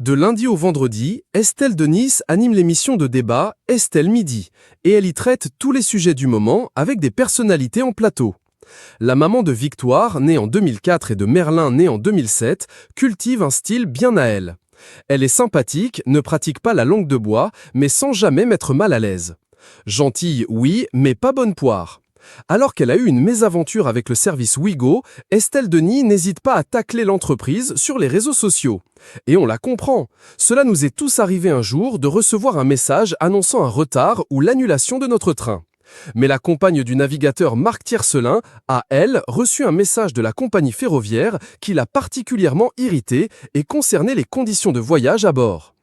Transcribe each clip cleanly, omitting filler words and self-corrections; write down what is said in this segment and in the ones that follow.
De lundi au vendredi, Estelle Denis anime l'émission de débat Estelle Midi et elle y traite tous les sujets du moment avec des personnalités en plateau. La maman de Victoire, née en 2004 et de Merlin, né en 2007, cultive un style bien à elle. Elle est sympathique, ne pratique pas la langue de bois, mais sans jamais mettre mal à l'aise. Gentille, oui, mais pas bonne poire. Alors qu'elle a eu une mésaventure avec le service Ouigo, Estelle Denis n'hésite pas à tacler l'entreprise sur les réseaux sociaux. Et on la comprend. Cela nous est tous arrivé un jour de recevoir un message annonçant un retard ou l'annulation de notre train. Mais la compagne du navigateur Marc Tiercelin a, elle, reçu un message de la compagnie ferroviaire qui l'a particulièrement irritée et concernait les conditions de voyage à bord.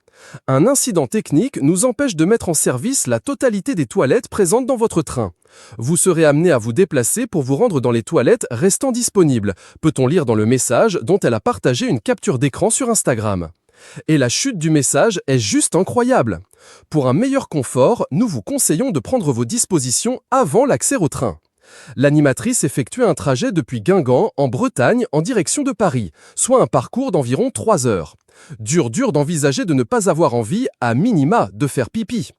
Un incident technique nous empêche de mettre en service la totalité des toilettes présentes dans votre train. Vous serez amené à vous déplacer pour vous rendre dans les toilettes restant disponibles, peut-on lire dans le message dont elle a partagé une capture d'écran sur Instagram. Et la chute du message est juste incroyable. Pour un meilleur confort, nous vous conseillons de prendre vos dispositions avant l'accès au train. L'animatrice effectuait un trajet depuis Guingamp, en Bretagne, en direction de Paris, soit un parcours d'environ 3 heures. Dur d'envisager de ne pas avoir envie, à minima, de faire pipi.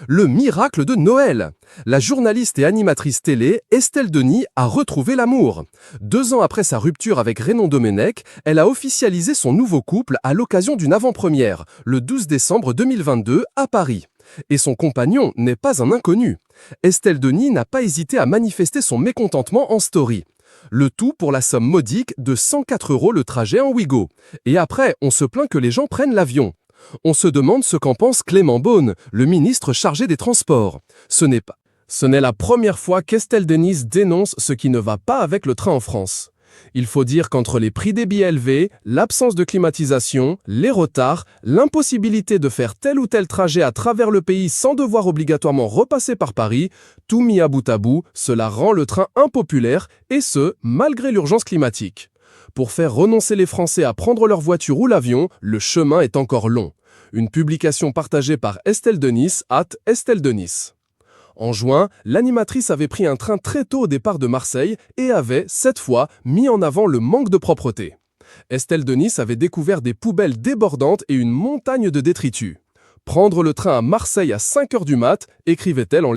Le miracle de Noël! La journaliste et animatrice télé, Estelle Denis, a retrouvé l'amour. 2 ans après sa rupture avec Raynon Domenech, elle a officialisé son nouveau couple à l'occasion d'une avant-première, le 12 décembre 2022, à Paris. Et son compagnon n'est pas un inconnu. Estelle Denis n'a pas hésité à manifester son mécontentement en story. Le tout pour la somme modique de 104 € le trajet en Ouigo. Et après, on se plaint que les gens prennent l'avion. On se demande ce qu'en pense Clément Beaune, le ministre chargé des Transports. Ce n'est la première fois qu'Estelle Denis dénonce ce qui ne va pas avec le train en France. Il faut dire qu'entre les prix des billets élevés, l'absence de climatisation, les retards, l'impossibilité de faire tel ou tel trajet à travers le pays sans devoir obligatoirement repasser par Paris, tout mis à bout, cela rend le train impopulaire, et ce, malgré l'urgence climatique. Pour faire renoncer les Français à prendre leur voiture ou l'avion, le chemin est encore long. Une publication partagée par Estelle Denis, @Estelle Denis. En juin, l'animatrice avait pris un train très tôt au départ de Marseille et avait, cette fois, mis en avant le manque de propreté. Estelle Denis avait découvert des poubelles débordantes et une montagne de détritus. Prendre le train à Marseille à 5 h du mat, écrivait-elle en